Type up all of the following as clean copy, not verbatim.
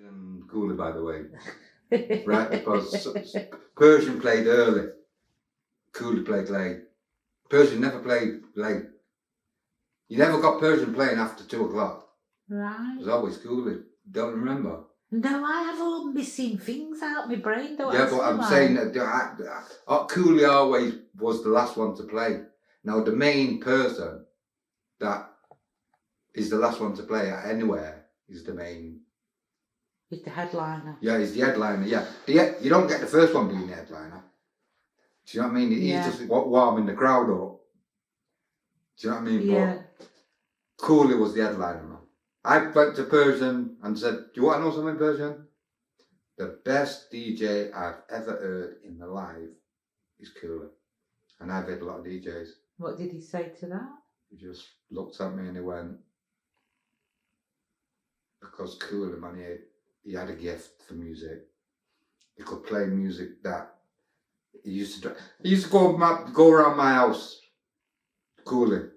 Persian cooler, by the way. Right, because Persian played early, Cooler played late. Persian never played late. You never got Persian playing after 2 o'clock. Right. It was always Cooler. Don't remember? No, I have all missing things out my brain. Don't yeah, but I'm saying that Cooler always was the last one to play. Now, the main person that is the last one to play anywhere is the main. He's the headliner. Yeah, he's the headliner, yeah. You don't get the first one being the headliner. Do you know what I mean? He's just warming the crowd up. Do you know what I mean? Yeah. But Cooley was the headliner. I went to Persian and said, do you want to know something, Persian? The best DJ I've ever heard in my life is Cooley. And I've heard a lot of DJs. What did he say to that? He just looked at me and he went, because Cooley, man, he had a gift for music. He could play music that he used to go around my house, Cooley.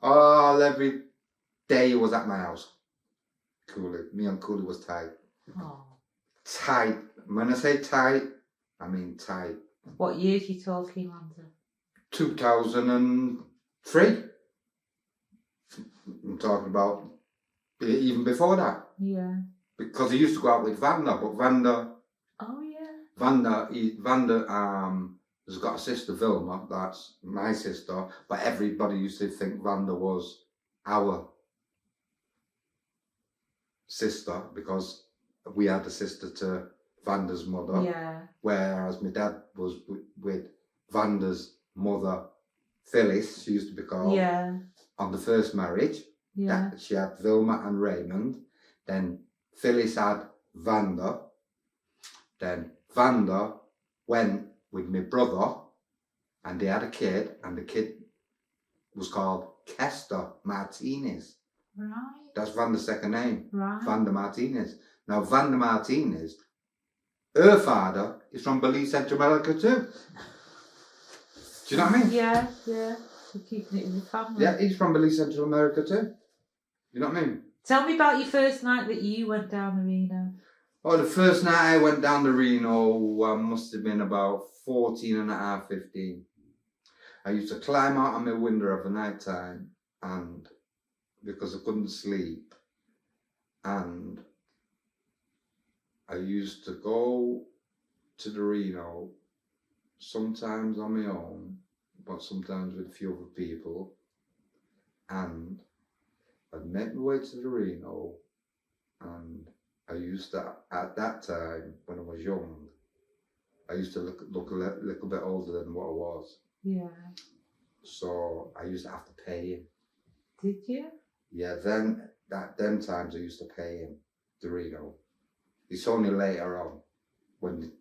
All every day he was at my house. Cooley. Me and Cooley was tight. Oh. Tight. When I say tight, I mean tight. What years you talking, Lanza? 2003. I'm talking about even before that. Yeah. Because he used to go out with Vanda, but Vanda. Oh yeah. Vanda has got a sister, Vilma. That's my sister. But everybody used to think Vanda was our sister because we had a sister to Vanda's mother. Yeah. Whereas my dad was with Vanda's mother, Phyllis. She used to be called. Yeah. On the first marriage. Yeah. She had Vilma and Raymond. Then Phyllis had Vanda. Then Vanda went with my brother and they had a kid, and the kid was called Kester Martinez. Right. That's Vanda's second name. Right. Vanda Martinez. Now, Vanda Martinez, her father is from Belize, Central America too. Do you know what I mean? Yeah, yeah. We're keeping it in the family. Yeah, he's from Belize, Central America too. You know what I mean? Tell me about your first night that you went down the Reno. Oh, the first night I went down to Reno, I must have been about 14 and a half, 15. I used to climb out on my window of the night time, and because I couldn't sleep, and I used to go to the Reno, sometimes on my own, but sometimes with a few other people, and I'd make my way to the Reno, and I used to, at that time, when I was young, I used to look a little bit older than what I was. Yeah. So I used to have to pay him. Did you? Yeah, them times I used to pay him, the Reno. It's only later on, when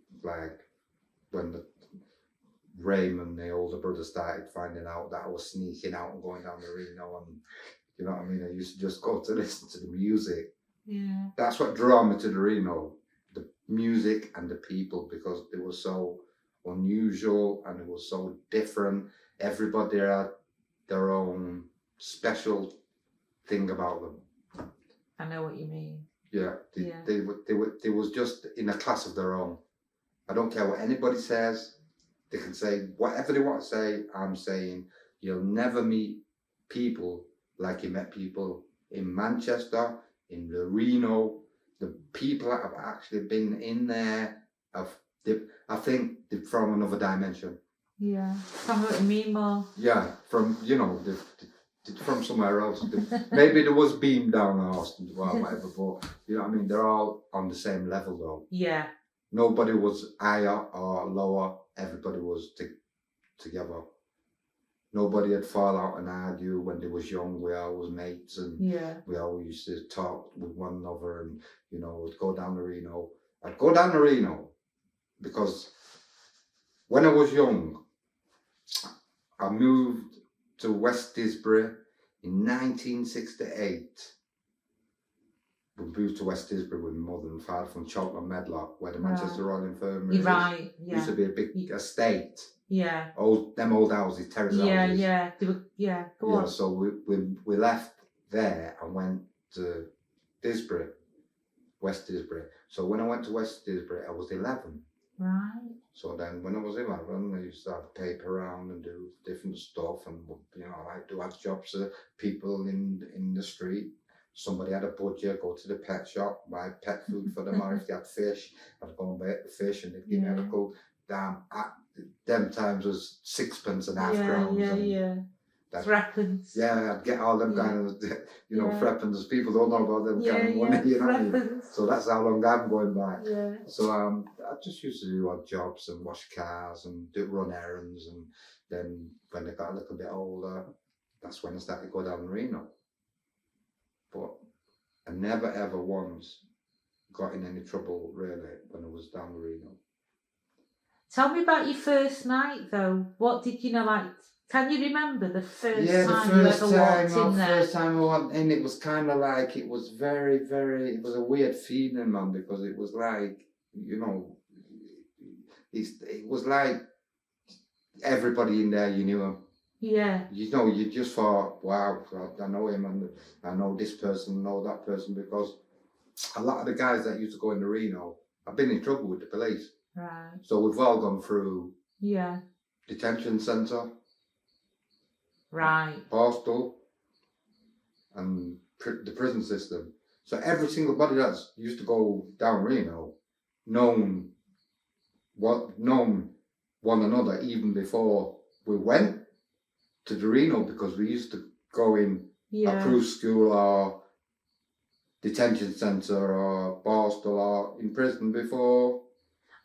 the Raymond, the older brother, started finding out that I was sneaking out and going down the Reno, and you know what I mean? I used to just go to listen to the music. Yeah. That's what drew me to the Reno, the music and the people, because they were so unusual and it was so different. Everybody had their own special thing about them. I know what you mean. Yeah, they was just in a class of their own. I don't care what anybody says. They can say whatever they want to say. I'm saying you'll never meet people like you met people in Manchester, in the Reno. The people that have actually been in there, I think they're from another dimension. Yeah, tell me what you mean more. Yeah, from, they're from somewhere else. Maybe there was beam down or whatever, but you know what I mean? They're all on the same level though. Yeah. Nobody was higher or lower. Everybody was together. Nobody had fall out and argue when they was young. We all was mates, and we always used to talk with one another, and would go down to Reno. I'd go down to Reno because when I was young, I moved to West Disbury in 1968. We moved to West Disbury with my mother and father from Cheltenham Medlock, where the Manchester Royal Infirmary is. Right, yeah. Used to be a big estate. Yeah. Them old houses, terrace houses. Yeah. Go on. So we left there and went to Disbury. West Disbury. So when I went to West Disbury, I was 11. Right. So then when I was 11, I used to have paper around and do different stuff, and I do odd jobs to people in the street. Somebody had a budget, go to the pet shop, buy pet food for them, or if they had fish, I'd go and bait the fish, and they'd give me a little damn. Them times was sixpence and half crowns. Yeah. Threepence. Yeah, I'd get all them kind of, threepence. People don't know about them kind of money, you know what I mean? So that's how long I'm going back. Yeah. So I just used to do odd jobs and wash cars and run errands, and then when they got a little bit older, that's when I started to go down Reno. But I never ever once got in any trouble really when I was down Reno. Tell me about your first night though. What did you know, like, can you remember the first time you ever walked in there? First time I walked in, it was kind of like, it was very, very, it was a weird feeling, man, because it was like, it was like everybody in there, you knew him. Yeah. You just thought, wow, I know him, and I know this person, I know that person, because a lot of the guys that used to go into Reno have been in trouble with the police. Right. So we've all gone through detention centre. Right. Hostel and the prison system. So every single body that's used to go down Reno known one another even before we went to the Reno, because we used to go in a cruise school or detention centre or hostel or in prison before.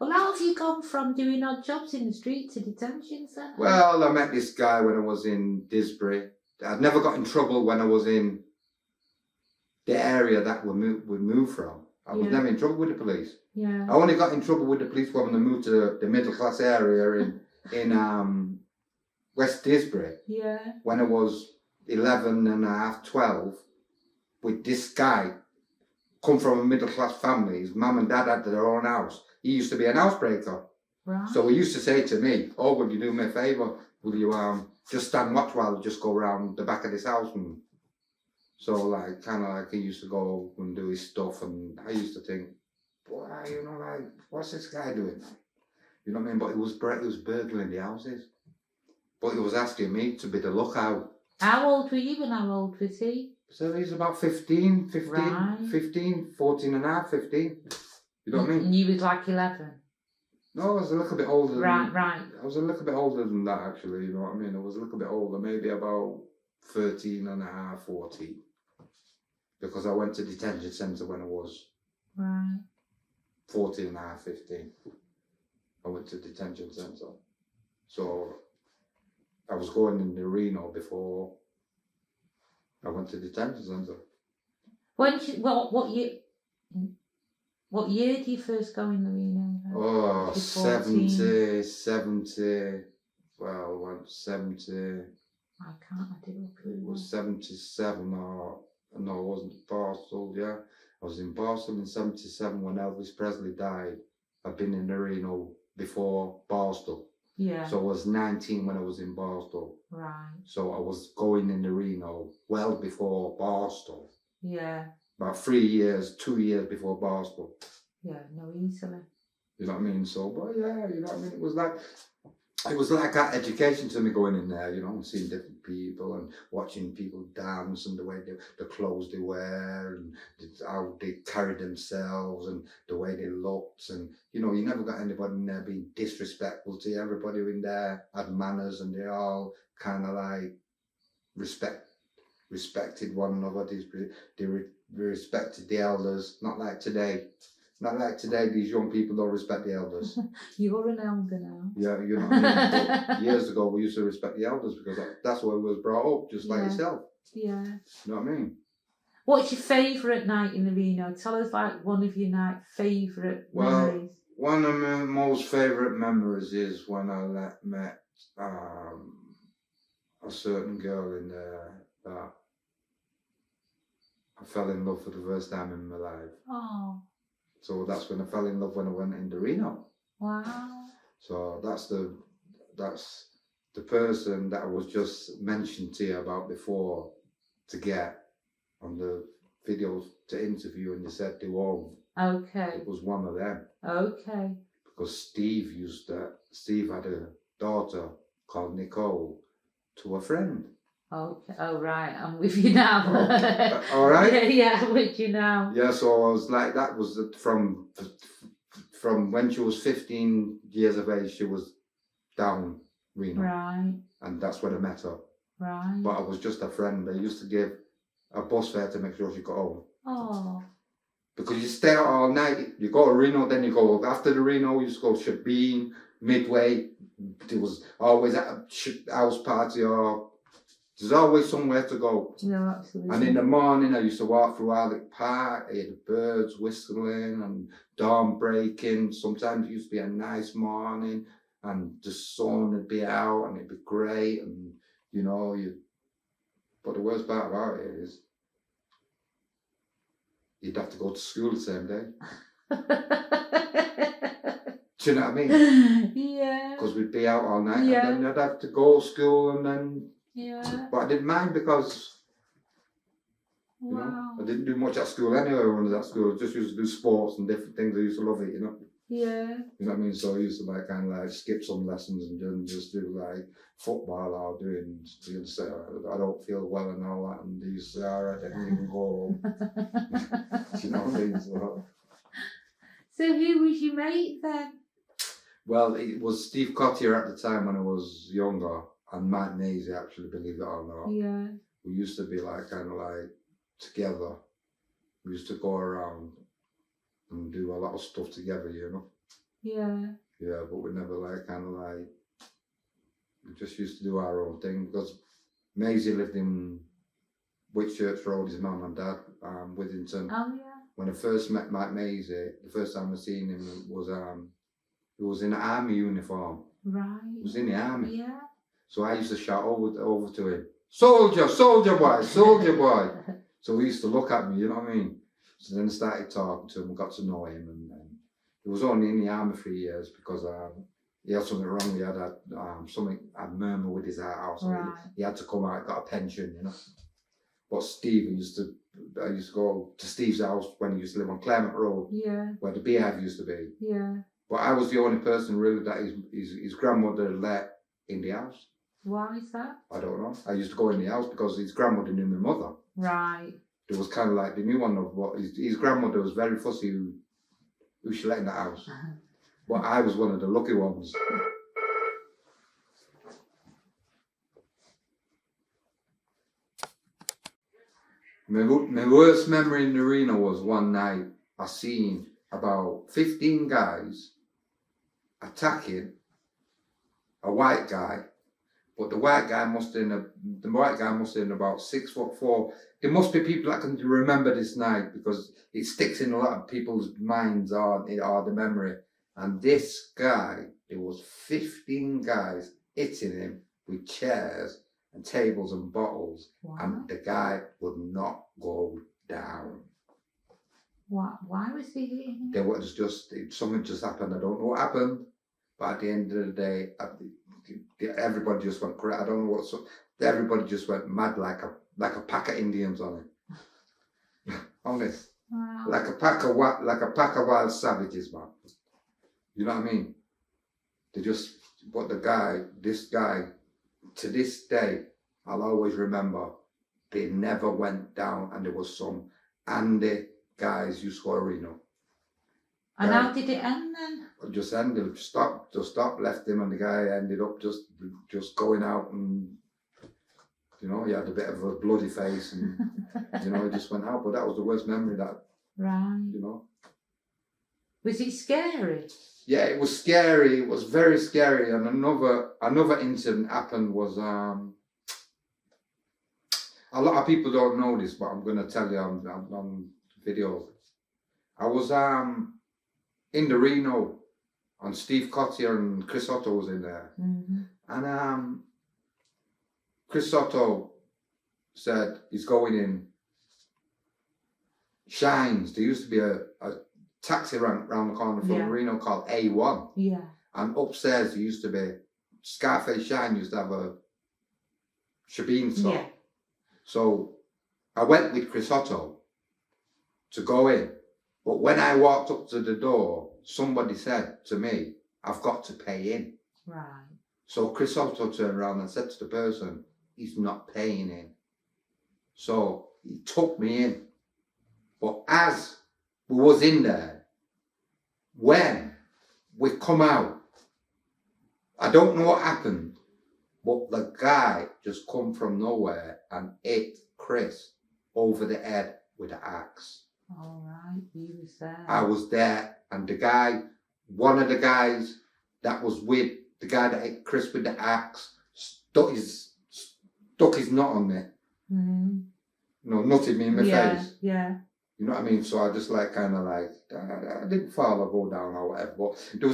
Well, how have you gone from doing odd jobs in the street to detention centre? Well, I met this guy when I was in Disbury. I'd never got in trouble when I was in the area that we moved from. I was never in trouble with the police. Yeah. I only got in trouble with the police when I moved to the middle class area in West Disbury. Yeah. When I was 11 and a half, 12, with this guy, come from a middle class family. His mum and dad had their own house. He used to be an housebreaker. Right. So he used to say to me, "Oh, will you do me a favour? Will you just stand watch while I just go around the back of this house?" And so like kind of like he used to go and do his stuff, and I used to think, "Boy, like what's this guy doing?" You know what I mean? But it was burgling the houses. But he was asking me to be the lookout. How old were you and how old was he? So he's about 15, Right. 15, 14 and a half, 15. You know what I mean? And you was like 11? No, I was a little bit older. Right. I was a little bit older than that, actually, you know what I mean? I was a little bit older, maybe about 13 and a half, 14. Because I went to detention centre when I was 14 and a half, 15. I went to detention centre. So I was going in the Reno before I went to detention centre. What year did you first go in the Reno? Oh, 70, well, I went 70. I can't, I did It was 77 or, no, it wasn't Barstow, yeah. I was in Barstow in 77 when Elvis Presley died. I'd been in the Reno before Barstow. Yeah. So I was 19 when I was in Barstow. Right. So I was going in the Reno well before Barstow. Yeah. About 2 years before Barstow. Yeah, no, easily. You know what I mean? So, but yeah, you know what I mean? It was like that education to me going in there, and seeing different people and watching people dance and the way the clothes they wear and how they carry themselves and the way they looked. And, you never got anybody in there being disrespectful to you. Everybody in there had manners, and they all kind of like respected one another. They respected the elders, not like today. Not like today, these young people don't respect the elders. You're an elder now. Yeah, you know what I mean? But years ago, we used to respect the elders because that's where we was brought up, just like yourself. Yeah. You know what I mean? What's your favourite night in the Reno? Tell us like one of your favourite memories. One of my most favourite memories is when I met a certain girl in there that I fell in love for the first time in my life. Oh. So that's when I fell in love when I went into Reno. Wow. So that's the person that I was just mentioned to you about before to get on the videos to interview, and you said they won't Okay. It was one of them. Okay. Because Steve had a daughter called Nicole to a friend. Okay. Oh, right. I'm with you now. All right? Yeah, I'm with you now. Yeah, so I was like, that was from when she was 15 years of age, she was down Reno. Right. And that's when I met her. Right. But I was just a friend. They used to give a bus fare to make sure she got home. Oh. Because you stay out all night. You go to Reno, then you go after the Reno, you used to go Shabine, Midway. There was always a house party, or there's always somewhere to go. Yeah, absolutely. And in the morning, I used to walk through Alec Park. I hear the birds whistling and dawn breaking. Sometimes it used to be a nice morning, and the sun would be out, and it'd be great. And you know, but the worst part about it is, you'd have to go to school the same day. Do you know what I mean? Yeah. Because we'd be out all night, Yeah. and then I'd have to go to school, and then. Yeah. But I didn't mind because. You Wow. know, I didn't do much at school anyway when I was at school. I just used to do sports and different things. I used to love it, you know. Yeah. You know what I mean? So I used to like kind of like skip some lessons and then just do like football or doing. You'd say I don't feel well and all that, and they used to say, all right, I didn't even go home. You know what I mean? So who was your mate then? Well, it was Steve Cottier at the time when I was younger, and Mike Maisie, actually, believe it or not. Yeah. We used to be like kind of like together. We used to go around and do a lot of stuff together, you know. Yeah. Yeah, but we never like kind of like, we just used to do our own thing, because Maisie lived in Whitchurch Road, his mum and dad, Withington. Oh yeah. When I first met Mike Maisie, the first time I seen him was he was in an army uniform. Right. He was in the army. Yeah. So I used to shout over to him, soldier, soldier boy, soldier boy. So he used to look at me, you know what I mean? So then I started talking to him, got to know him, and he was only in the army 3 years because he had something wrong. He had something, a murmur with his heart, so Right. he had to come out, got a pension, you know. But Steve, I used to go to Steve's house when he used to live on Claremont Road, Yeah. where the beehive used to be. Yeah. But I was the only person really that his grandmother let in the house. Why is that? I don't know. I used to go in the house because his grandmother knew my mother. Right. It was kind of like they knew one of what his grandmother was very fussy who she let in the house. But I was one of the lucky ones. My worst memory in the arena was one night I seen about 15 guys attacking a white guy, but the white guy must have been about 6'4". There must be people that can remember this night because it sticks in a lot of people's minds or the memory. And this guy, there was 15 guys hitting him with chairs and tables and bottles, Wow. and the guy would not go down. Why was he hitting him? There was something just happened. I don't know what happened, but at the end of the day, everybody just went crazy. I don't know what. Everybody just went mad like a pack of Indians on it. Honest, Wow. like a pack of wild savages, man. You know what I mean? But this guy, to this day, I'll always remember. They never went down, and there was some Andy guys who scored Reno. And how did it end then? Just ended, stopped, left him, and the guy ended up just going out, and you know, he had a bit of a bloody face, and you know, he just went out. But that was the worst memory that, Right. you know. Was it scary? Yeah, it was scary. It was very scary. And another incident happened was a lot of people don't know this, but I'm gonna tell you on video. I was in the Reno, and Steve Cottier and Chris Otto was in there. Mm-hmm. And Chris Otto said he's going in Shines. There used to be a taxi rank round the corner from Reno called A1. Yeah. And upstairs there used to be Scarface Shine used to have a shebeen store. Yeah. So I went with Chris Otto to go in But when I walked up to the door, somebody said to me, I've got to pay in. Right. So Chris also turned around and said to the person, he's not paying in. So he took me in. But as we was in there, when we come out, I don't know what happened, but the guy just come from nowhere and hit Chris over the head with an axe. All right, you was there. I was there, and the guy, one of the guys that was with the guy that hit Chris with the axe, stuck his nut on me. Mm. No, nutted me in my face. Yeah. You know what I mean? So I just like kind of like I didn't fall or go down or whatever, but there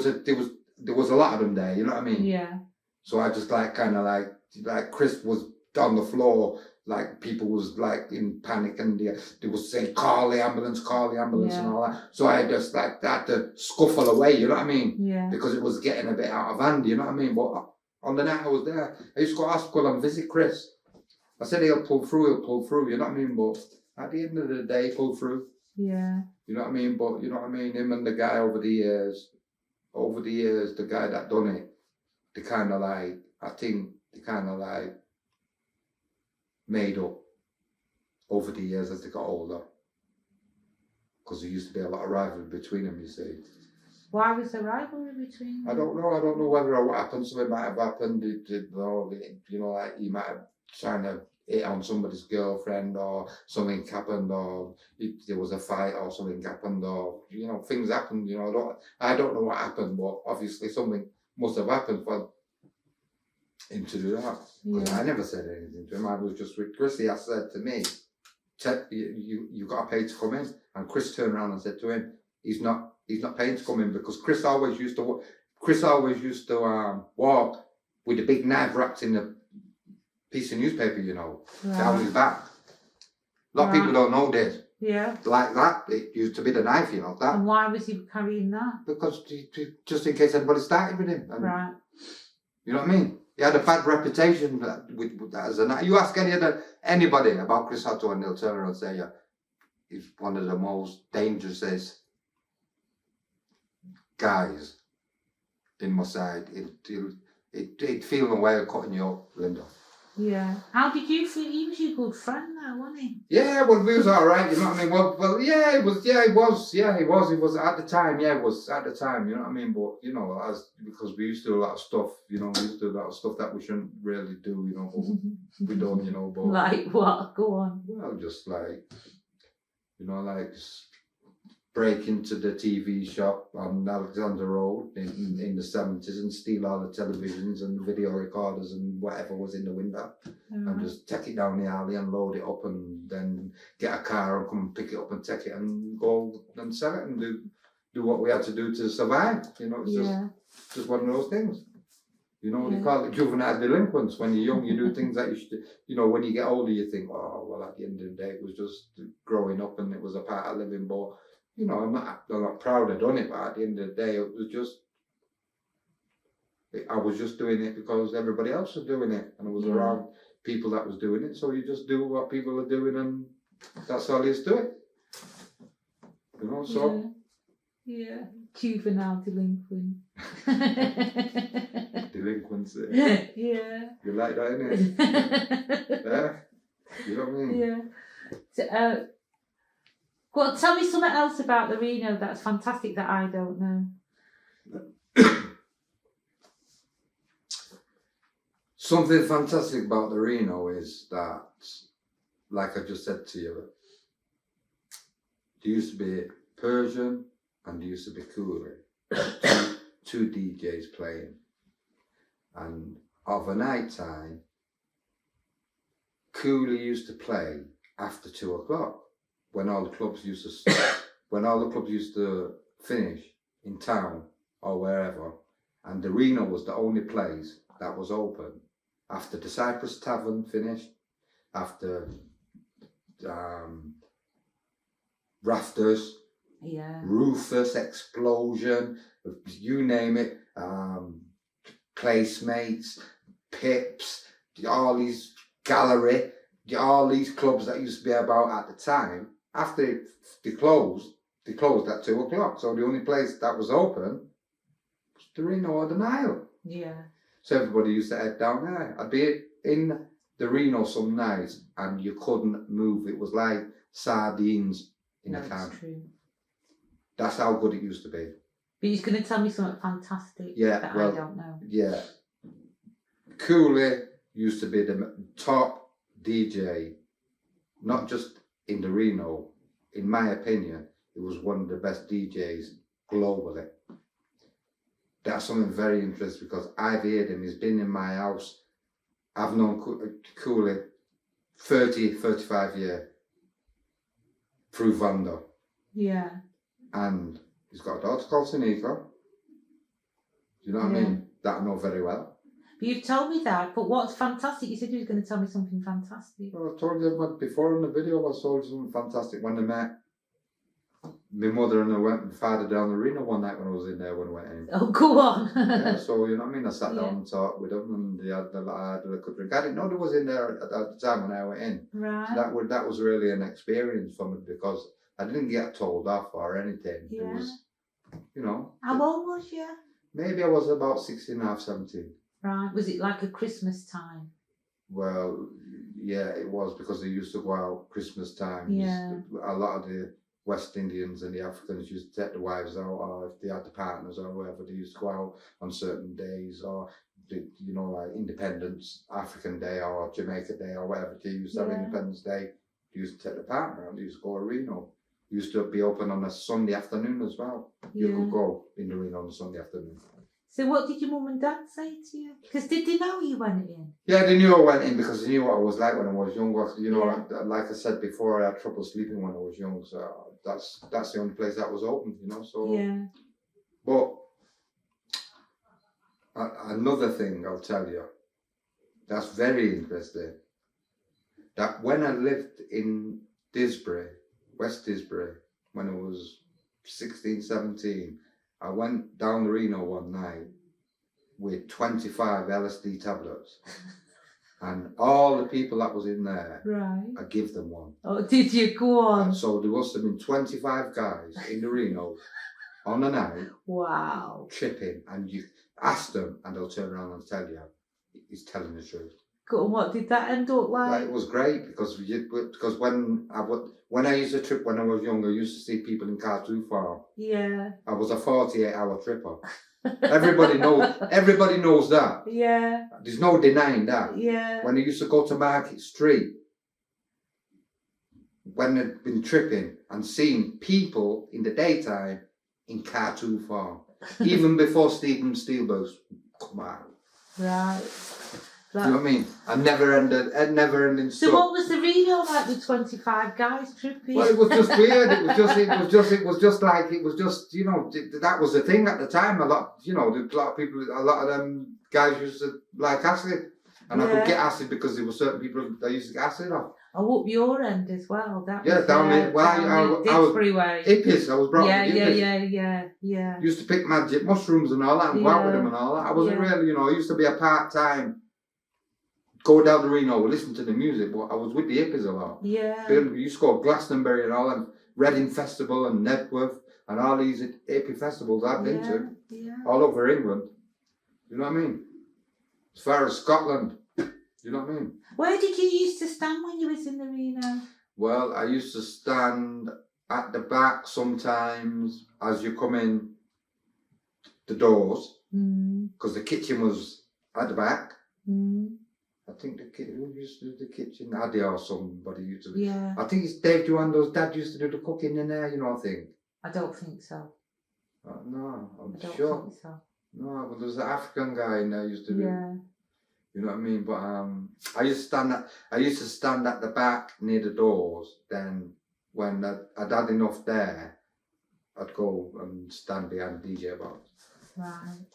was a lot of them there. You know what I mean? Yeah. So I just like kind of like Chris was on the floor, like people was like in panic, and they was saying call the ambulance and all that. So I just like had to scuffle away. You know what I mean? Yeah. Because it was getting a bit out of hand. You know what I mean? But on the night I was there, I used to go to hospital and visit Chris. I said he'll pull through. You know what I mean? But at the end of the day, pull through. Yeah. You know what I mean? But you know what I mean? Him and the guy over the years, the guy that done it, they kind of like, I think they kind of like made up over the years as they got older. Because there used to be a lot of rivalry between them, you see. Why was there rivalry between them? I don't know whether or what happened. Something might have happened. Like he might have trying to hit on somebody's girlfriend, or something happened, or there was a fight, or something happened, or things happened. I don't know what happened, but obviously something must have happened for him to do that. Yeah. I never said anything to him. I was just with Chrissy. I said to me, you got to pay to come in, and Chris turned around and said to him, he's not paying to come in, because Chris always used to walk with a big knife wrapped in a piece of newspaper, down his back. A lot of people don't know this. Yeah. Like that, it used to be the knife, that. And why was he carrying that? Because just in case anybody started with him. And, right. You know what I mean? He had a bad reputation with that as a knife. You ask anybody about Chris Hutto, and they'll turn around and say, he's one of the most dangerous guys in my side. It'd feel a way of cutting you up, Linda. Yeah. How did you feel? He was your good friend now, wasn't he? Yeah, well, he was all right, you know what I mean? Well, yeah, he was at the time, you know what I mean? But, because we used to do a lot of stuff, that we shouldn't really do, but we don't, but... Like what? Go on. Well, just like, break into the TV shop on Alexander Road in the 70s and steal all the televisions and the video recorders and whatever was in the window, and just take it down the alley and load it up, and then get a car and come and pick it up and take it and go and sell it and do what we had to do to survive. It's just one of those things. They call it juvenile delinquents. When you're young, you do things that you should, when you get older, you think, oh, well, at the end of the day, it was just growing up and it was a part of living, but I'm not proud I've done it, but at the end of the day, I was just doing it because everybody else was doing it, and I was around people that was doing it, so you just do what people are doing, and that's all there is to it. So... Yeah. Juvenile delinquent. Delinquency. Yeah. You like that, innit? Yeah? You know what I mean? Yeah. So, well, tell me something else about the Reno that's fantastic that I don't know. Something fantastic about the Reno is that, like I just said to you, there used to be Persian and there used to be Cooler. Two DJs playing. And of a night time, Cooler used to play after 2 o'clock. When all the clubs used to finish in town or wherever, and the Reno was the only place that was open after the Cypress Tavern finished, after Rafters, Rufus, Explosion, you name it, Placemates, Pips, all these Gallery, all these clubs that used to be about at the time. After they closed, they closed at 2 o'clock. So the only place that was open was the Reno or the Nile. Yeah. So everybody used to head down there. I'd be in the Reno some nights and you couldn't move. It was like sardines in a can. That's true. That's how good it used to be. But you're going to tell me something fantastic that I don't know. Yeah. Cooley used to be the top DJ, not just in the Reno. In my opinion, he was one of the best DJs globally. That's something very interesting because I've heard him. He's been in my house. I've known Cooley 35 years through Vando. Yeah. And he's got a daughter called Sineca. Do you know what I mean? That I know very well. But you've told me that, but what's fantastic? You said you were going to tell me something fantastic. Well, I told you before in the video, I told you something fantastic when they met. My mother and my father down the Reno one night when I was in there when I went in. Oh, go on. Yeah, so, you know what I mean? I sat down and talked with them and they had a good drink. I didn't know there was in there at the time when I went in. Right. So that was really an experience for me because I didn't get told off or anything. Yeah. It was, you know. How old was you? Maybe I was about 16 and a half, 17. Right. Was it like a Christmas time? Well, yeah, it was because they used to go out Christmas time. Yeah. A lot of the West Indians and the Africans used to take the wives out, or if they had the partners or whatever, they used to go out on certain days, or you know, like Independence African Day or Jamaica Day or whatever. They used to have Independence Day. They used to take the partner and they used to go to Reno. It used to be open on a Sunday afternoon as well. You could go in the Reno on a Sunday afternoon. So what did your mum and dad say to you? Because did they know you went in? Yeah, they knew I went in because they knew what I was like when I was younger. You know, like I said before, I had trouble sleeping when I was young. So that's the only place that was open, you know. So yeah. But another thing I'll tell you, that's very interesting. That when I lived in Disbury, West Disbury, when I was 16, 17, I went down the Reno one night with 25 LSD tablets. And all the people that was in there, I give them one. Oh, did you? Go on. And so there must have been 25 guys in the Reno on a night. Wow. Tripping. And you ask them and they'll turn around and tell you he's telling the truth. Good. And what did that end up like? It was great because when I used to trip when I was younger, I used to see people in Cartoon Farm. Yeah. I was a 48-hour tripper. Everybody knows that. Yeah. There's no denying that. Yeah. When I used to go to Market Street, when I'd been tripping and seeing people in the daytime in Cartoon Farm, even before Steven Spielberg come out. Right. Do you know what I mean? I never ending So what was the Reno like with 25 guys tripping? Well, it was just weird. It was just like, you know, that was the thing at the time. A lot of people, a lot of them guys used to like acid. And I could get acid because there were certain people that used to get acid off. Oh, up your end as well. That was, down there. Well, I was hippies. I was brought up with hippies. Yeah. Used to pick magic mushrooms and all that and go out with them and all that. I wasn't really, you know, I used to be a part-time. Go down to Reno, listen to the music, but I was with the hippies a lot. Yeah. We used to go to Glastonbury and all that, Reading Festival and Whitworth and all these hippie festivals I've been to. Yeah. All over England. You know what I mean? As far as Scotland. You know what I mean? Where did you used to stand when you was in the Reno? Well, I used to stand at the back sometimes as you come in the doors. Because the kitchen was at the back. I think who used to do the kitchen? Addy or somebody used to. Yeah. I think it's Dave Duando's dad used to do the cooking in there, you know, I think. I don't think so. No, I'm sure. I don't think so. No, but there's an African guy in there used to do. Yeah. You know what I mean? But I used to stand at the back near the doors. Then when I'd had enough there, I'd go and stand behind the DJ box. Right.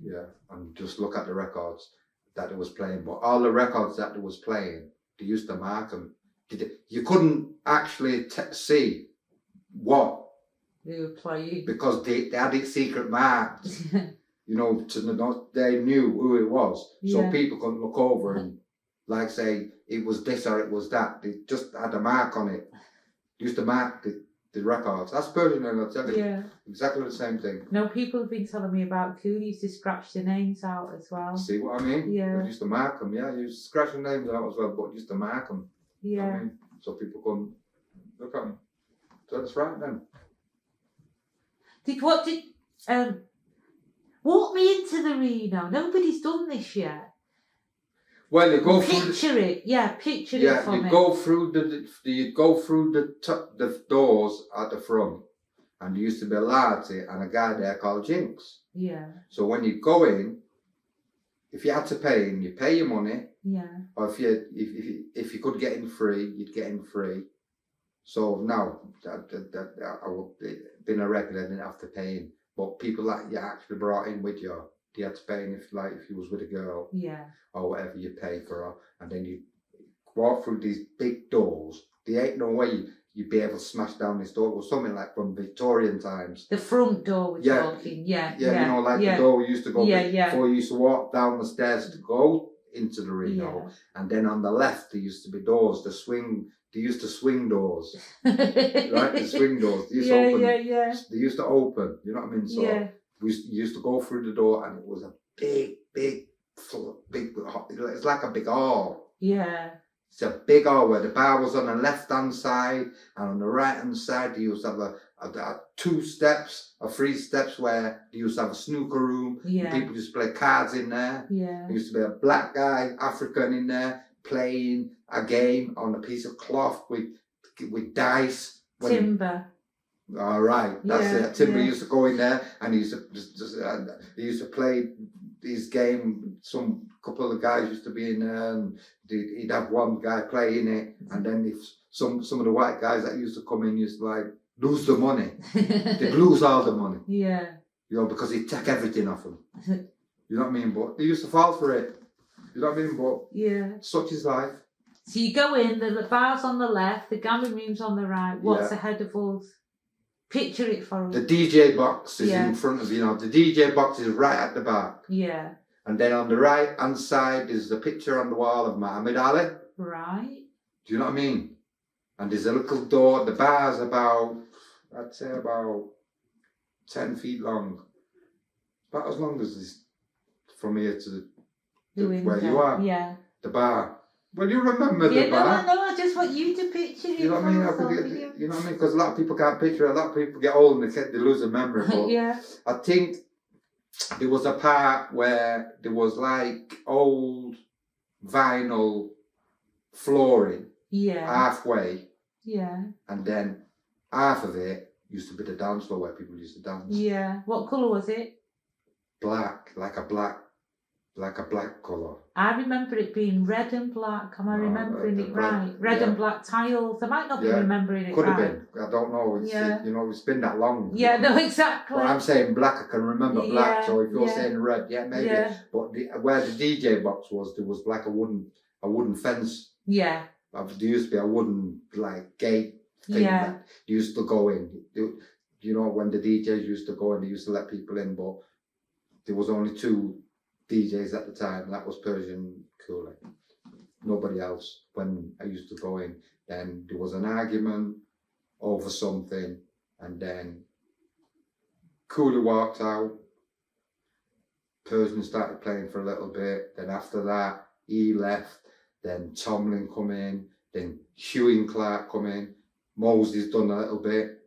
Yeah, and just look at the records that it was playing. But all the records that it was playing, they used to mark them. You couldn't actually see what they were playing because they had it secret marked. You know, they knew who it was, so people couldn't look over and like say it was this or it was that. They just had a mark on it. Used to mark the records. That's Persian, and I'll tell you. Yeah. Exactly the same thing. No, people have been telling me about who used to scratch their names out as well. See what I mean? Yeah. They used to mark them, yeah. You used to scratch the names out as well, but used to mark them. Yeah. You know what I mean? So people couldn't look at them. So that's right then. Walk me into the Reno. Nobody's done this yet. Well, you go through. Picture it, yeah. Picture it for me. Yeah, you go through the doors at the front, and there used to be a latte and a guy there called Jinx. Yeah. So when you go in, if you had to pay him, you pay your money. Yeah. Or if you could get in free, you'd get in free. So now I would been a regular, I didn't have to pay him. But people that you actually brought in with you, you had to pay him if you was with a girl. Yeah. Or whatever you pay for her, and then you walk through these big doors. There ain't no way you'd be able to smash down this door. It was something like from Victorian times. The front door we're talking, yeah. Yeah, you know, like the door we used to go before you used to walk down the stairs to go into the Reno. Yeah. And then on the left there used to be doors, they used to swing doors. Right? The swing doors. They used to open. They used to open, you know what I mean? So we used to go through the door, and it was a big, it's like a big hall. Yeah. It's a big hall where the bar was on the left hand side, and on the right hand side you used to have a 2 steps or 3 steps where you used to have a snooker room. Yeah. People used to play cards in there. Yeah. There used to be a black guy, African in there, playing a game on a piece of cloth with dice. Timber. All right, that's it. Timber used to go in there, and he used to play his game. Some couple of the guys used to be in there, and he'd have one guy playing it, and then if some of the white guys that used to come in used to like lose the money. They'd lose all the money. Yeah. You know, because he'd take everything off them. You know what I mean? But they used to fall for it. You know what I mean? But such is life. So you go in, the bar's on the left, the gambling room's on the right. What's ahead of us? Picture it for us. The DJ box is in front of you. Know, the DJ box is right at the back. Yeah. And then on the right hand side is the picture on the wall of Muhammad Ali. Right. Do you know what I mean? And there's a little door. The bar's about, I'd say about 10 feet long. About as long as this, from here to where you are. Yeah. The bar. Well, you remember the bar. No, I just want you to picture it. You know what I mean? You know what I mean? Because a lot of people can't picture it. A lot of people get old and they lose their memory. But I think there was a part where there was like old vinyl flooring. Yeah. Halfway. Yeah. And then half of it used to be the dance floor where people used to dance. Yeah. What colour was it? Black, like a black colour. I remember it being red and black. Am I remembering it right? Red and black tiles. I might not be remembering it Could right. Could have been. I don't know. It's, you know, it's been that long. Yeah, no, exactly. But I'm saying black. I can remember black. So if you're saying red, maybe. Yeah. But where the DJ box was, there was like a wooden fence. Yeah. There used to be a wooden like gate thing that used to go in. You know, when the DJs used to go in, they used to let people in, but there was only 2 DJs at the time. That was Persian Coolie. Nobody else. When I used to go in, then there was an argument over something, and then Coolie walked out. Persian started playing for a little bit. Then after that, he left. Then Tomlin come in. Then Huey and Clark come in. Mosley's done a little bit.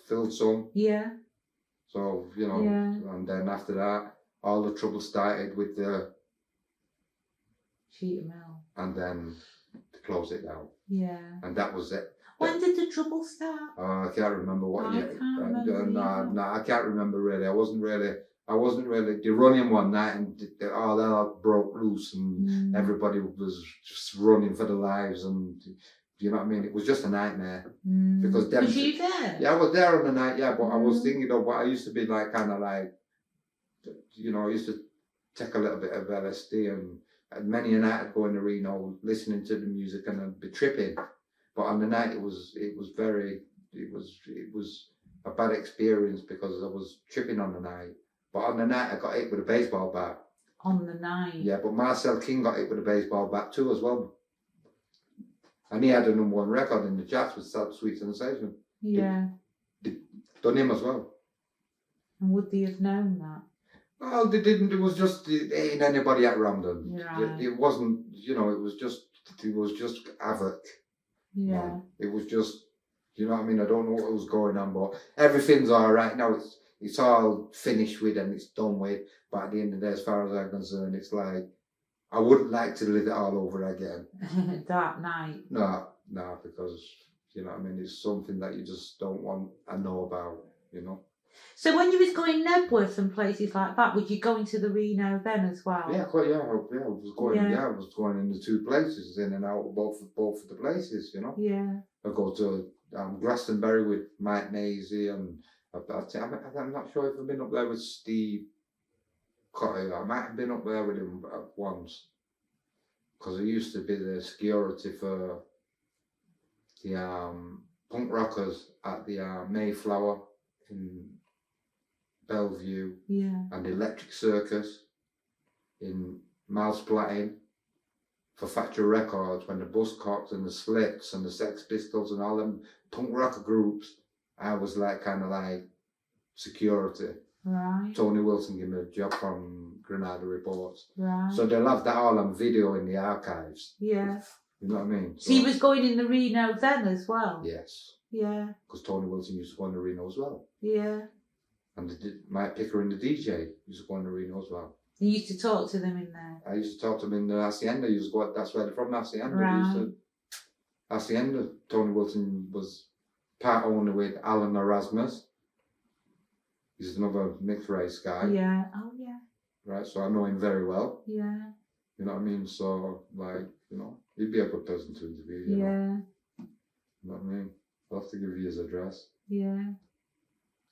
Filled some. Yeah. So, you know, and then after that, all the trouble started with the sheet metal, and then to close it down. Yeah. And that was it. When did the trouble start? I can't remember what year. No, I can't remember really. I wasn't really. They run in one night and all that broke loose and everybody was just running for their lives, and you know what I mean? It was just a nightmare. Because was you there? Yeah, I was there on the night. Yeah, but I was thinking of what I used to be like, kind of like. You know, I used to take a little bit of LSD, and many a night I'd go in the Reno listening to the music and I'd be tripping. But on the night it was a bad experience because I was tripping on the night. But on the night I got hit with a baseball bat. On the night? Yeah, but Marcel King got hit with a baseball bat too as well. And he had a #1 record in the charts with Sweet Sensation. Yeah. Done him as well. And would they have known that? Well, they didn't. It was just it ain't anybody at random. Right. It wasn't. You know, it was just havoc. Yeah. Man. It was just. You know what I mean? I don't know what was going on, but everything's all right now. It's all finished with and it's done with. But at the end of the day, as far as I'm concerned, it's like I wouldn't like to live it all over again. Dark night. No, because you know what I mean. It's something that you just don't want to know about. You know. So when you was going Nebworth and places like that, would you go into the Reno then as well? Yeah, quite. Yeah, I was going. Yeah. I was going in the two places, in and out of both of the places. You know. Yeah. I go to Glastonbury with Mike Nazy, and I'm not sure if I've been up there with Steve Cotter. I might have been up there with him once, because I used to be the security for the punk rockers at the Mayflower in Bellevue, and the Electric Circus in Miles Platin for Factory Records, when the Buzzcocks and the Slits and the Sex Pistols and all them punk rocker groups, I was like kind of like security. Right. Tony Wilson gave me a job from Granada Reports. Right. So they'll have that all on video in the archives. Yeah. You know what I mean? So he was going in the Reno then as well? Yes. Yeah. Because Tony Wilson used to go in the Reno as well. Yeah. And Mike Picker and the DJ used to go in the Reno as well. You used to talk to them in there? I used to talk to them in the Hacienda. That's where they're from, Hacienda. Right. Hacienda. Tony Wilson was part owner with Alan Erasmus. He's another mixed race guy. Yeah. Oh, yeah. Right, so I know him very well. Yeah. You know what I mean? So, like, you know, he'd be a good person to interview, you know? You know what I mean? I'll have to give you his address. Yeah.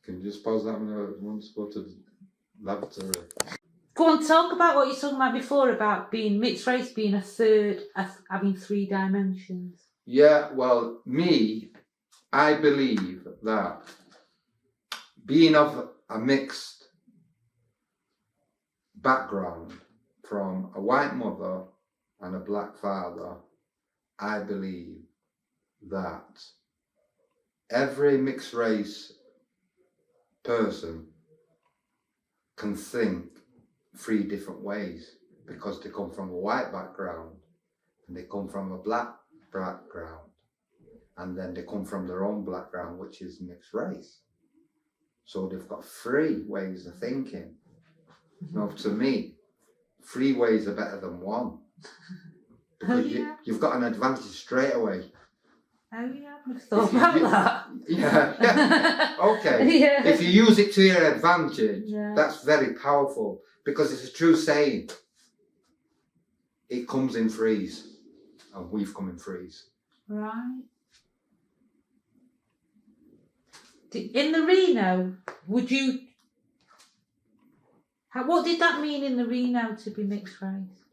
Can you just pause that when I want to go to the laboratory? Go on, talk about what you were talking about before about being mixed race, being a third, having 3 dimensions. Yeah, well, I believe that being of a mixed background from a white mother and a black father, I believe that every mixed race person can think 3 different ways, because they come from a white background and they come from a black background, and then they come from their own background, which is mixed race. So they've got 3 ways of thinking. Now, to me, 3 ways are better than 1, because you've got an advantage straight away. Oh yeah, I've thought about that. Yeah. Okay. Yeah. If you use it to your advantage, that's very powerful, because it's a true saying. It comes in 3s, and we've come in 3s. Right. In the Reno, what did that mean in the Reno to be mixed race?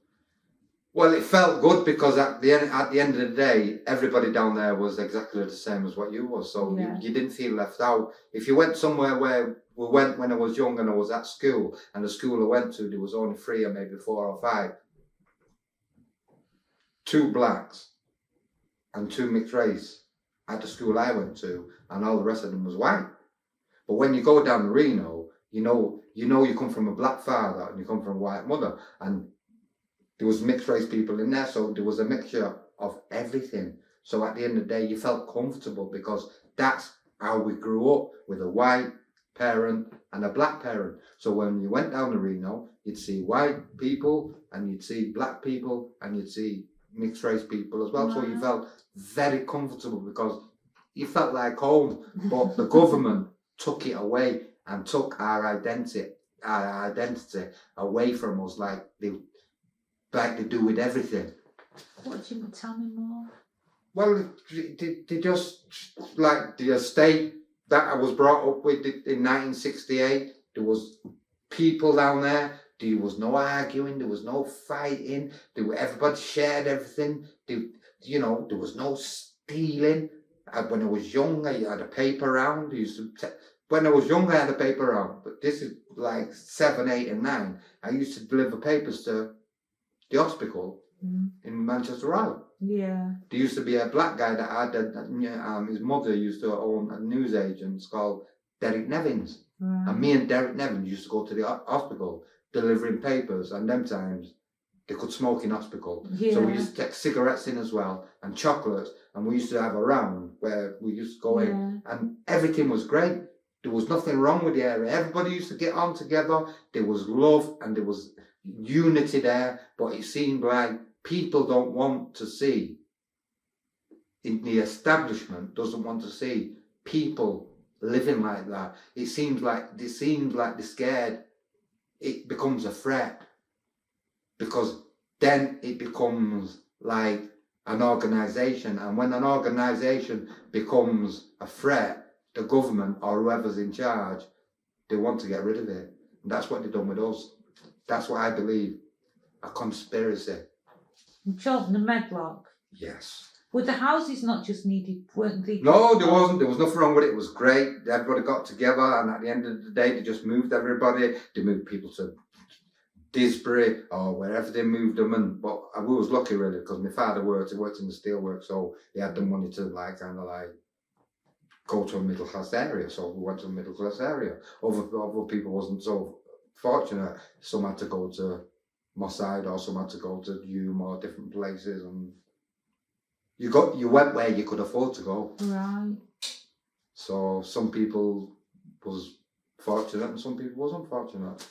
Well, it felt good, because at the end of the day, everybody down there was exactly the same as what you was. So you didn't feel left out. If you went somewhere where we went when I was young and I was at school, and the school I went to, there was only 3 or maybe 4 or 5. 2 blacks and 2 mixed race at the school I went to, and all the rest of them was white. But when you go down to Reno, you know you come from a black father and you come from a white mother, and there was mixed race people in there, so there was a mixture of everything. So at the end of the day, you felt comfortable, because that's how we grew up, with a white parent and a black parent. So when you went down to Reno, you'd see white people and you'd see black people and you'd see mixed race people as well. So you felt very comfortable, because you felt like home. But the government took it away and took our identity away from us, like they do with everything. What do you tell me more? Well, they just, like the estate that I was brought up with in 1968, there was people down there. There was no arguing, there was no fighting. Everybody shared everything. There was no stealing. When I was young, I had a paper round. When I was young, I had a paper round. But this is like 7, 8, and 9. I used to deliver papers to the hospital in Manchester Isle. Yeah. There used to be a black guy that had his mother used to own a newsagent called Derek Nevins. Right. And me and Derek Nevins used to go to the hospital delivering papers, and them times they could smoke in hospital. Yeah. So we used to take cigarettes in as well and chocolates, and we used to have a round where we used to go in, and everything was great. There was nothing wrong with the area. Everybody used to get on together. There was love and there was unity there, but it seemed like people don't want to see, in the establishment doesn't want to see people living like that. It seems like they're scared it becomes a threat, because then it becomes like an organisation, and when an organisation becomes a threat, the government or whoever's in charge, they want to get rid of it. And that's what they've done with us. That's what I believe. A conspiracy. Cheltenham, the Medlock. Yes. Were the houses not just needed, weren't they? No, there wasn't. There was nothing wrong with it. It was great. Everybody got together, and at the end of the day, they just moved everybody. They moved people to Disbury or wherever they moved them. But we was lucky really, because my father he worked in the steelworks, so he had the money to go to a middle class area. So we went to a middle class area. Other people wasn't so fortunate. Some had to go to Moss Side, or some had to go to Hume or different places, and you went where you could afford to go. Right. So some people was fortunate and some people wasn't fortunate.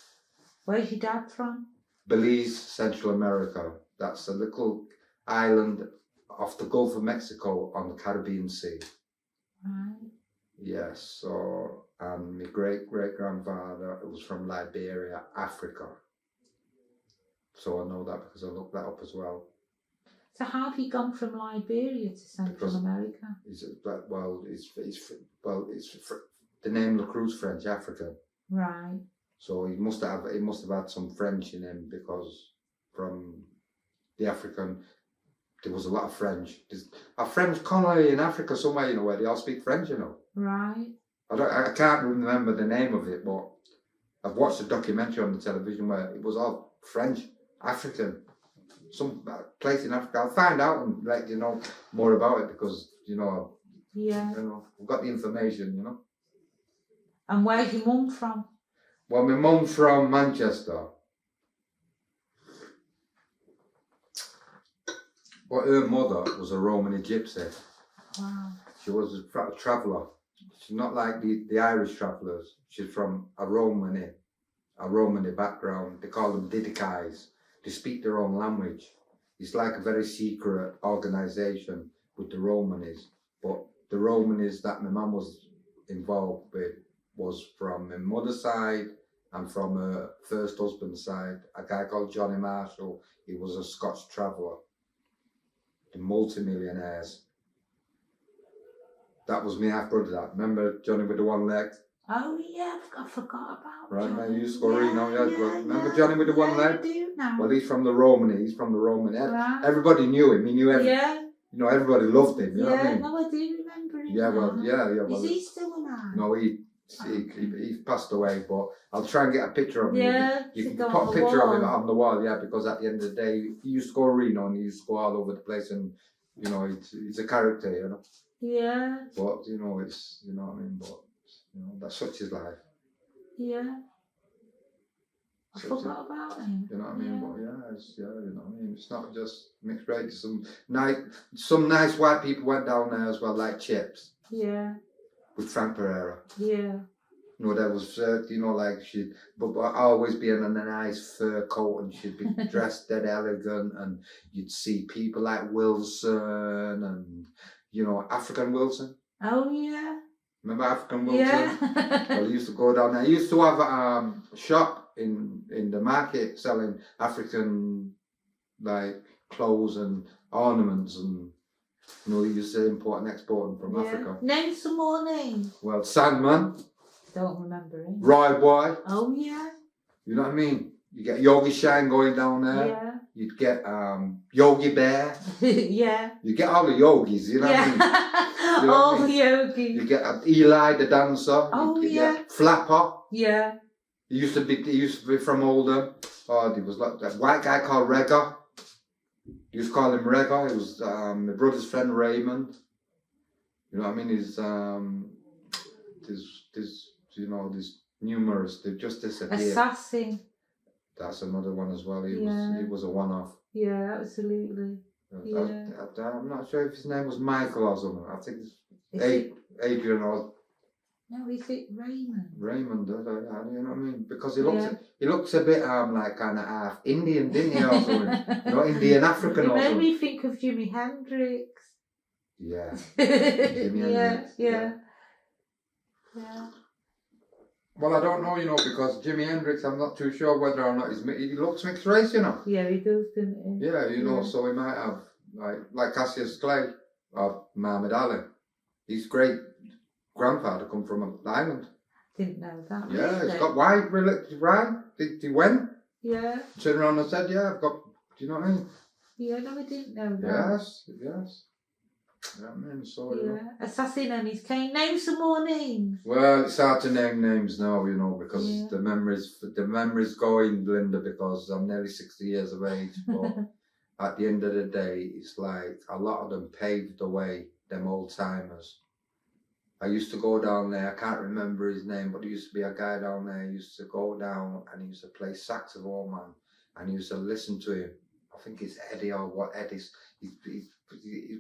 Where's your dad from? Belize, Central America. That's a little island off the Gulf of Mexico on the Caribbean Sea. Right. Yes, so, and my great-great-grandfather was from Liberia, Africa. So I know that because I looked that up as well. So how have you gone from Liberia to Central America? The name Lacroix French, African. Right. So he must have had some French in him, because from the African, there was a lot of French. There's a French colony in Africa somewhere, where they all speak French, Right. I can't remember the name of it, but I've watched a documentary on the television where it was all French, African, some place in Africa. I'll find out and let you know more about it, because I've got the information, And where's your mum from? Well, my mum's from Manchester. But her mother was a Romany gypsy. Wow. She was a traveller. She's not like the Irish travellers. She's from a Romany background. They call them Didikais. They speak their own language. It's like a very secret organisation with the Romanis. But the Romanis that my mum was involved with was from my mother's side and from her first husband's side, a guy called Johnny Marshall. He was a Scotch traveller. The multi-millionaires. That was me half-brother, that. Remember Johnny with the one leg? Oh yeah, I forgot about right, Johnny. Man, you used to go Reno, remember Johnny with the one leg? I do now. Well, he's from the Romany. Right. Everybody knew him. He knew everything. Yeah. Everybody loved him. You know what I mean? No, I do remember him. Yeah, well, yeah. Well, is he still alive? No, he passed away, but I'll try and get a picture of him. Yeah, you can put a picture of him on the wall, because at the end of the day, he used to go to Reno and he used to go all over the place, and he's a character, Yeah. But it's what I mean. But that's such his life. Yeah. I forgot about him. You know what I mean? But you know what I mean. It's not just mixed race. Some nice white people went down there as well, like Chips. Yeah. With Frank Pereira. Yeah. There was, she'd always be in a nice fur coat, and she'd be dressed dead elegant, and you'd see people like Wilson and, African Wilson. Oh, yeah. Remember African Wilson? Yeah. Well, he used to go down there. He used to have a shop in the market selling African, clothes and ornaments, and, he used to import and export them from Africa. Name some more names. Well, Sandman. Don't remember him. Roy Boy. Oh, yeah. You know what I mean? You get Yogi Shine going down there. Yeah. You'd get Yogi Bear. Yeah. You get all the yogis, you know what I mean? All the yogis. You get Eli the dancer. Oh, Get Flapper. Yeah. He used to be from Oldham. Oh, there was that white guy called Regga. You used to call him Rego. He was my brother's friend Raymond. You know what I mean? There's numerous. They've just disappeared. Assassin. That's another one as well. He was a one-off. Yeah, absolutely. Yeah. I'm not sure if his name was Michael or something. I think it's Adrian or. No, is it Raymond? Raymond, you know what I mean? Because he looks a bit like kind of half Indian, didn't he? Or something? You know, Indian African. It made me think of Jimi Hendrix. Yeah. Yeah. Well, I don't know, because Jimi Hendrix, I'm not too sure whether or not he looks mixed race, Yeah, he does, doesn't he? Yeah, so he might have, like Cassius Clay or Muhammad Ali. His great grandfather come from an island. Didn't know that. Yeah, he's got white, right? He went. Yeah. Turned around and said, yeah, I've got, do you know what I mean? Yeah, no, I didn't know that. Yes. Yeah, I mean, so, Assassin and his cane. Name some more names. Well, it's hard to name names now, because the memory's going, Linda, because I'm nearly 60 years of age. But at the end of the day, it's like a lot of them paved the way, them old timers. I used to go down there, I can't remember his name, but there used to be a guy down there who used to go down and he used to play saxophone, man. And he used to listen to him. I think it's Eddie or what Eddie's. He's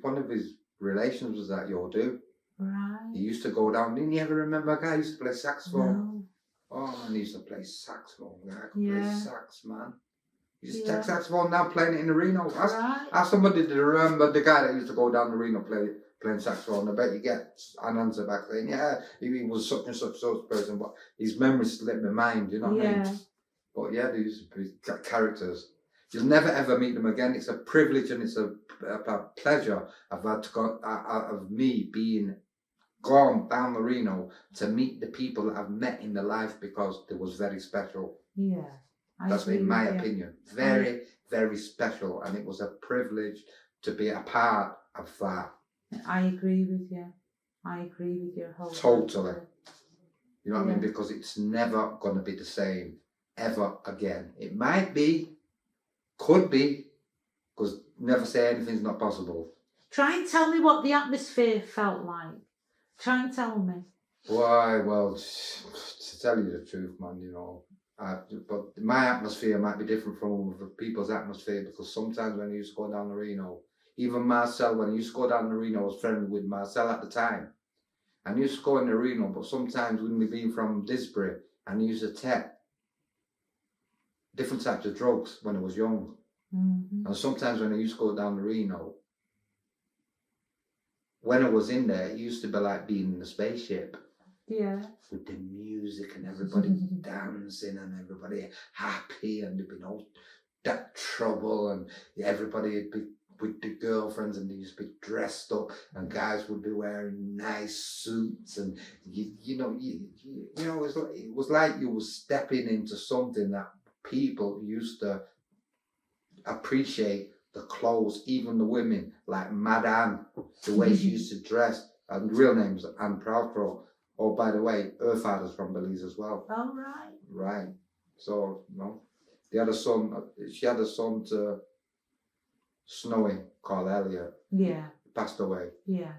one of his relations was that Yodu. Right. He used to go down. Didn't you ever remember a guy who used to play saxophone? No. Oh man, he used to play saxophone. Yeah, I could play sax, man. He used to take saxophone down playing it in the Reno. Ask somebody to remember the guy that used to go down the Reno playing saxophone. I bet you get an answer back saying, yeah, he was such and such person, but his memory slipped my mind, you know what I mean? But yeah, they used to be characters. You'll never ever meet them again. It's a privilege and it's a pleasure I've had to go of me being gone down the Reno to meet the people that I've met in the life because it was very special. Yeah, that's in my opinion. Very, very special, and it was a privilege to be a part of that. I agree with you. I agree with you totally. You know what I mean? Because it's never going to be the same ever again. It might be. Could be, because never say anything's not possible. Try and tell me what the atmosphere felt like. Try and tell me. Why, well, to tell you the truth, man, but my atmosphere might be different from other people's atmosphere, because sometimes when I used to go down the Reno, even Marcel, when I used to go down the Reno, I was friendly with Marcel at the time. And I used to go in the Reno, but sometimes when we been from Disbury, and I used to take different types of drugs when I was young. Mm-hmm. And sometimes when I used to go down the Reno, when I was in there, it used to be like being in a spaceship. Yeah. With the music and everybody dancing and everybody happy, and there'd be no that trouble, and everybody would be with the girlfriends and they used to be dressed up, and guys would be wearing nice suits, and it was like you were stepping into something that people used to appreciate. The clothes, even the women, like Madame, the way she used to dress, and real name's Anne Proudthrow. Oh, by the way, her father's from Belize as well. Oh, right. Right. So, they had a son. She had a son to Snowy called Elliot. Yeah. He passed away. Yeah.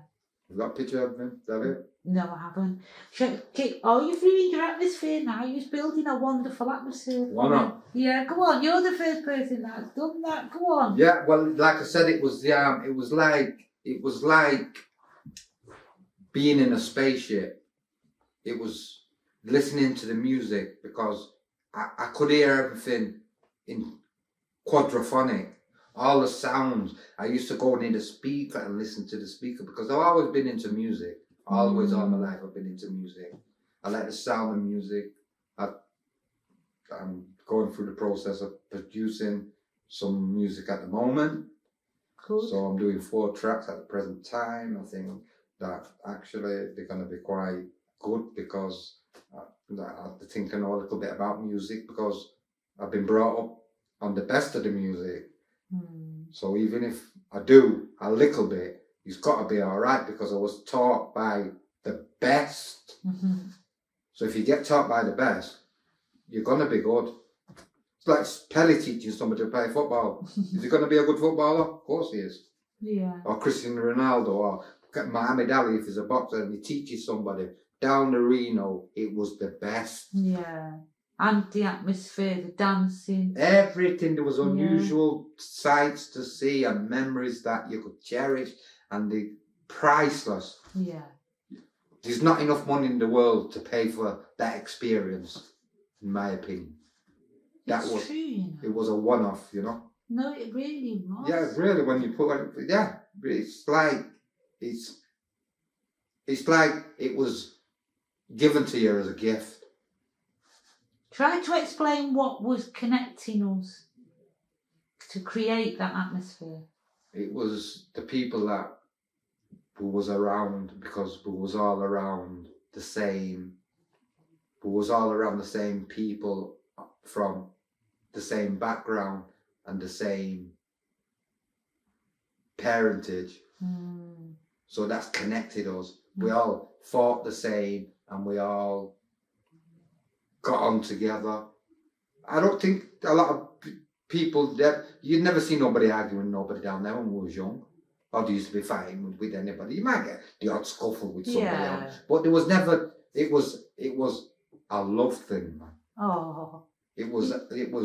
You got a picture of him? Is that it? No, I haven't. You've ruined your atmosphere now. You're building a wonderful atmosphere. Why not? Yeah, go on. You're the first person that's done that. Go on. Yeah, well, like I said, it was like being in a spaceship. It was listening to the music, because I could hear everything in quadraphonic. All the sounds. I used to go near the speaker and listen to the speaker, because I've always been into music. Always all my life I've been into music. I like the sound of music. I'm going through the process of producing some music at the moment. Cool. So I'm doing 4 tracks at the present time. I think that actually they're going to be quite good, because I think I know a little bit about music, because I've been brought up on the best of the music. So even if I do a little bit, it's got to be all right, because I was taught by the best. Mm-hmm. So if you get taught by the best, you're going to be good. It's like Pelé teaching somebody to play football. Is he going to be a good footballer? Of course he is. Yeah. Or Cristiano Ronaldo, or Muhammad Ali if he's a boxer and he teaches somebody. Down the Reno, it was the best. Yeah. And the atmosphere, the dancing. Everything. There was unusual sights to see and memories that you could cherish, and the priceless. Yeah. There's not enough money in the world to pay for that experience, in my opinion. It's true, you know. It was a one-off, you know. No, it really was. Yeah, really. When you put it, yeah, it's like it was given to you as a gift. Try to explain what was connecting us to create that atmosphere. It was the people that who was around, because we was all around the same. We was all around the same people from the same background and the same parentage. So that's connected us. We all fought the same and we all got on together. I don't think a lot of people, that you'd never see nobody arguing with nobody down there when we was young. Or they used to be fighting with anybody. You might get the odd scuffle with somebody else. But there was never, it was a love thing, man. Oh. It was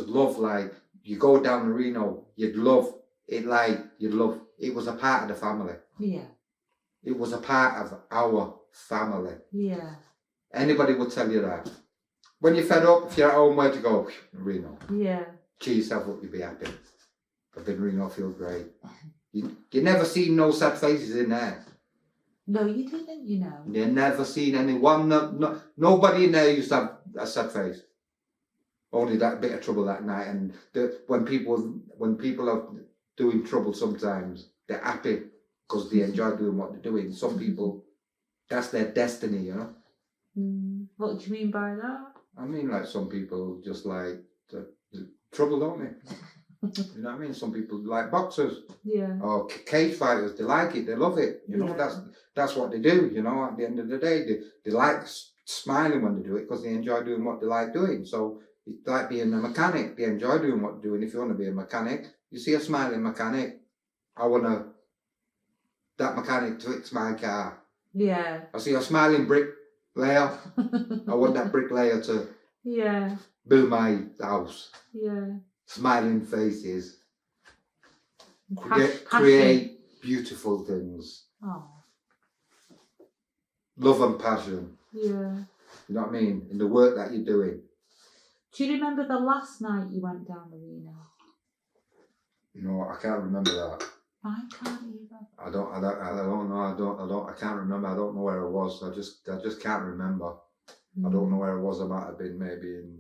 love. Like, you go down the Reno, you'd love it, it was a part of the family. Yeah. It was a part of our family. Yeah. Anybody would tell you that. When you're fed up, if you're at home, where'd you go? Reno. Yeah. Cheer yourself up, you'll be happy. I've been Reno, feel great. You never seen no sad faces in there. No, you didn't, you know. You never seen anyone. Nobody in there used to have a sad face. Only that bit of trouble that night. And when people are doing trouble, sometimes they're happy because they enjoy doing what they're doing. Some people, that's their destiny, you know. What do you mean by that? I mean, like, some people just like the trouble, don't they? You know what I mean? Some people like boxers. Yeah. Or cage fighters. They like it. They love it. You know, that's what they do. You know, at the end of the day, they like smiling when they do it because they enjoy doing what they like doing. So it's like being a mechanic. They enjoy doing what they're doing. If you want to be a mechanic, you see a smiling mechanic. I want that mechanic to fix my car. Yeah. I see a smiling bricklayer. I want that bricklayer to build my house. Yeah. Smiling faces. Create beautiful things. Oh. Love and passion. Yeah. You know what I mean? In the work that you're doing. Do you remember the last night you went down the Reno? No, I can't remember that. I can't either. I don't know. I can't remember. I don't know where I was. I just can't remember. I don't know where I was. I might have been maybe in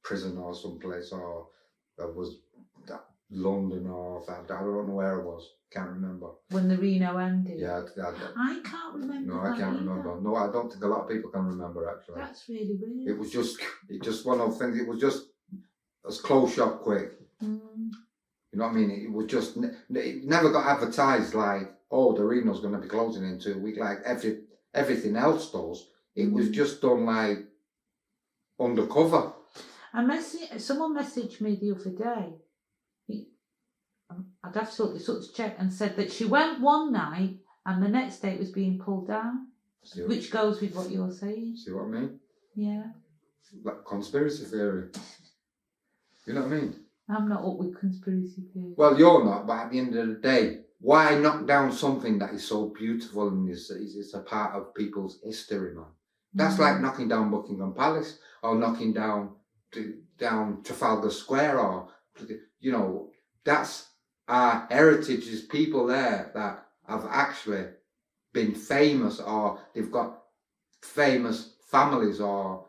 prison or someplace, or I was London, or I don't know where I was. Can't remember. When the Reno ended? Yeah. I can't remember. No, I can't remember. No, I don't think a lot of people can remember, actually. That's really weird. It was just one of those things. It was just as close shop quick. You know what I mean? It was just, it never got advertised like, oh, the Reno's going to be closing in 2 weeks, like everything else does. It was just done like undercover. Someone messaged me the other day. I'd have to check, and said that she went one night and the next day it was being pulled down, which goes with what you're saying. See what I mean? Yeah. Like conspiracy theory. You know what I mean? I'm not up with conspiracy theories. Well, you're not, but at the end of the day, why knock down something that is so beautiful and is a part of people's history, man? That's like knocking down Buckingham Palace, or knocking down Trafalgar Square, or, you know, that's our heritage. Is people there that have actually been famous, or they've got famous families, or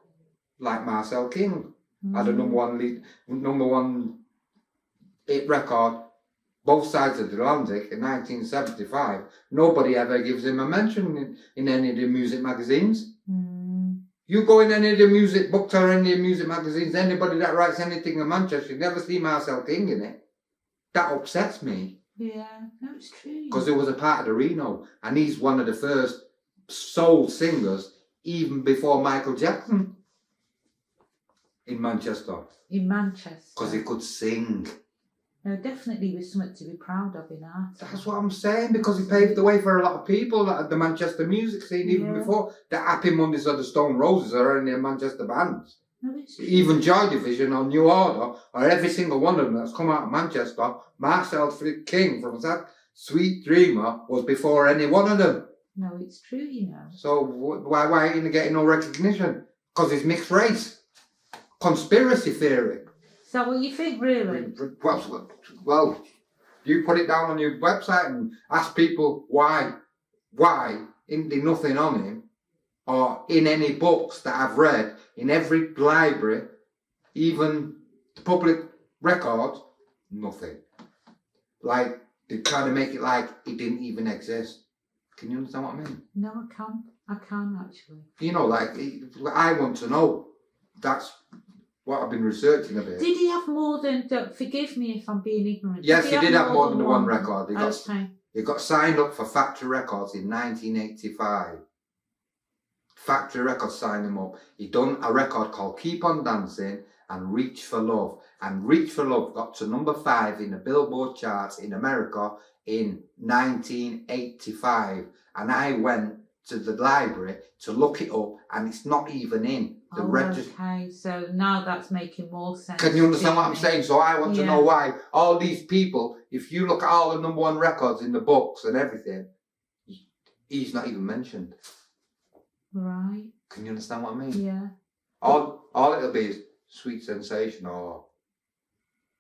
like Marcel King had a number one hit record, both sides of the Atlantic, in 1975. Nobody ever gives him a mention in any of the music magazines. You go in any of the music books or any of the music magazines, anybody that writes anything in Manchester, you never see Marcel King in it. That upsets me. Yeah, no, it's true. Because it was a part of the Reno, and he's one of the first soul singers, even before Michael Jackson. In Manchester. In Manchester. Because he could sing. No, definitely was something to be proud of in art. That's what I'm saying, because he paved the way for a lot of people at the Manchester music scene, even before the Happy Mondays or the Stone Roses are only Manchester bands. No, it's true. Even Joy Division or New Order, or every single one of them that's come out of Manchester, Marcel King from that Sweet Dreamer was before any one of them. No, it's true, you know. So why ain't he getting no recognition? Because he's mixed race. Conspiracy theory. Is that what you think, really? Well, you put it down on your website and ask people why isn't there nothing on him, or in any books that I've read, in every library, even the public records, nothing. Like, they kind of make it like it didn't even exist. Can you understand what I mean? No, I can't. I can't, actually. You know, like, I want to know. That's what I've been researching a bit. Did he have more than... Forgive me if I'm being ignorant. Yes, he did have more than one record. Okay. He got signed up for Factory Records in 1985. Factory Records signed him up. He done a record called Keep On Dancing and Reach for Love. And Reach for Love got to number 5 in the Billboard charts in America in 1985. And I went to the library to look it up, and it's not even in the register. Okay, so now that's making more sense. Can you understand what I'm saying? So I want to know why all these people, if you look at all the number 1 records in the books and everything, he's not even mentioned. Right. Can you understand what I mean? Yeah. All it'll be is Sweet Sensation,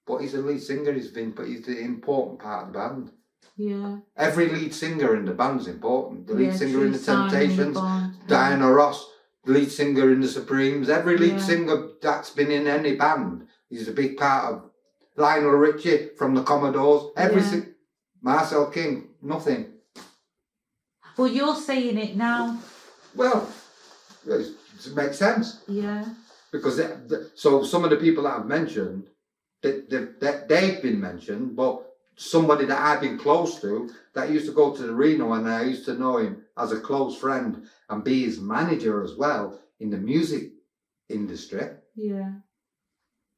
but he's the lead singer. He's the important part of the band. Yeah. Every lead singer in the band's important. The lead singer in the Temptations, the Diana Ross, the lead singer in the Supremes. Every lead singer that's been in any band is a big part of. Lionel Richie from the Commodores. Marcel King, nothing. Well, you're saying it now. Well, it makes sense. Yeah. Because so some of the people that I've mentioned, they've been mentioned, but somebody that I've been close to, that used to go to the Reno, and I used to know him as a close friend and be his manager as well in the music industry. Yeah.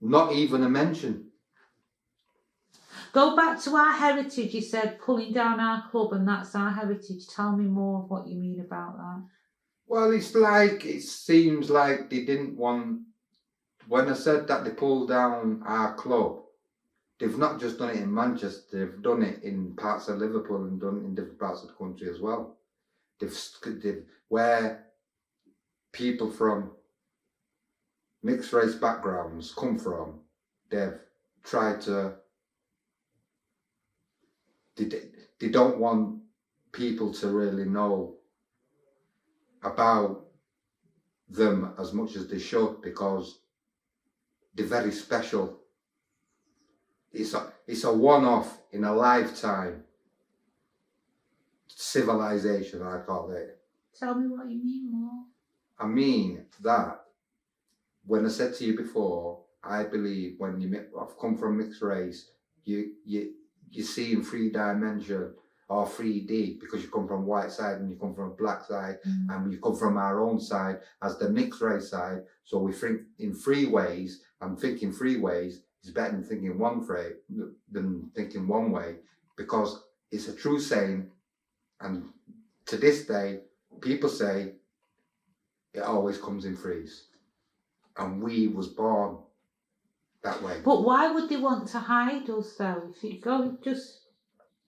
Not even a mention. Go back to our heritage. You said pulling down our club, and that's our heritage. Tell me more of what you mean about that. Well, it seems like they didn't want, when I said that they pulled down our club, they've not just done it in Manchester, they've done it in parts of Liverpool and done it in different parts of the country as well. They've where people from mixed race backgrounds come from, they've tried to, they don't want people to really know about them as much as they should, because they're very special. It's a one-off in a lifetime civilization, I call it. Tell me what you mean more. I mean that when I said to you before, I believe when I've come from mixed race, you see in 3 dimension or 3D, because you come from white side and you come from black side, and you come from our own side as the mixed race side. So we think in 3 ways, and thinking 3 ways is better than thinking than thinking one way, because it's a true saying, and to this day, people say it always comes in 3s, and we was born that way. But why would they want to hide us though? If you go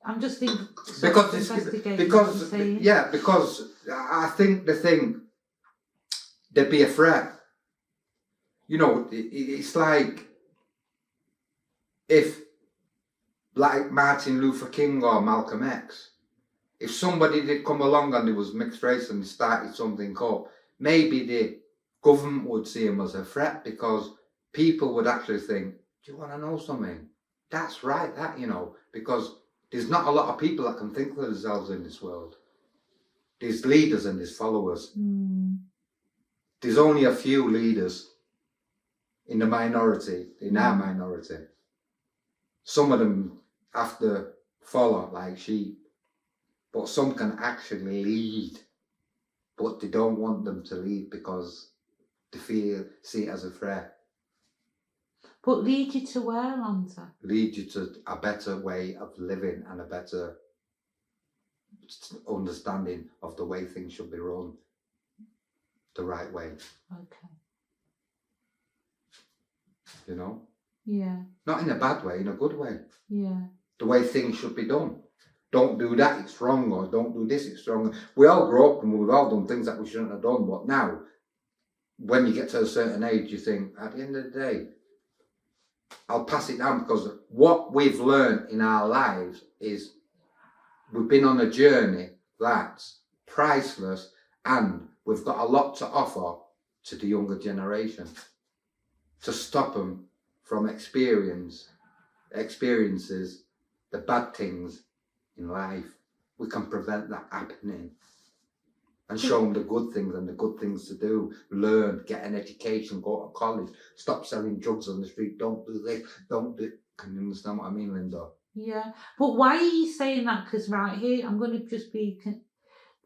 I'm just thinking because I think they think there'd be a threat. You know, it's like if, like Martin Luther King or Malcolm X, if somebody did come along and there was mixed race and they started something up, maybe the government would see him as a threat, because people would actually think, do you want to know something? That's right, that, you know, because there's not a lot of people that can think for themselves in this world. There's leaders and there's followers. There's only a few leaders in the minority, in our minority. Some of them have to follow like sheep, but some can actually lead, but they don't want them to lead because they see it as a threat. But lead you to where, Lanza? Lead you to a better way of living and a better understanding of the way things should be run the right way. Okay. You know? Yeah. Not in a bad way, in a good way. Yeah. The way things should be done. Don't do that, it's wrong, or don't do this, it's wrong. We all grow up and we've all done things that we shouldn't have done, but now, when you get to a certain age, you think, at the end of the day, I'll pass it down, because what we've learned in our lives is we've been on a journey that's priceless, and we've got a lot to offer to the younger generation to stop them from experiences, the bad things in life. We can prevent that happening and show them the good things and the good things to do. Learn, get an education, go to college, stop selling drugs on the street, don't do this, don't do... Can you understand what I mean, Linda? Yeah, but why are you saying that? Because right here, I'm going to just be...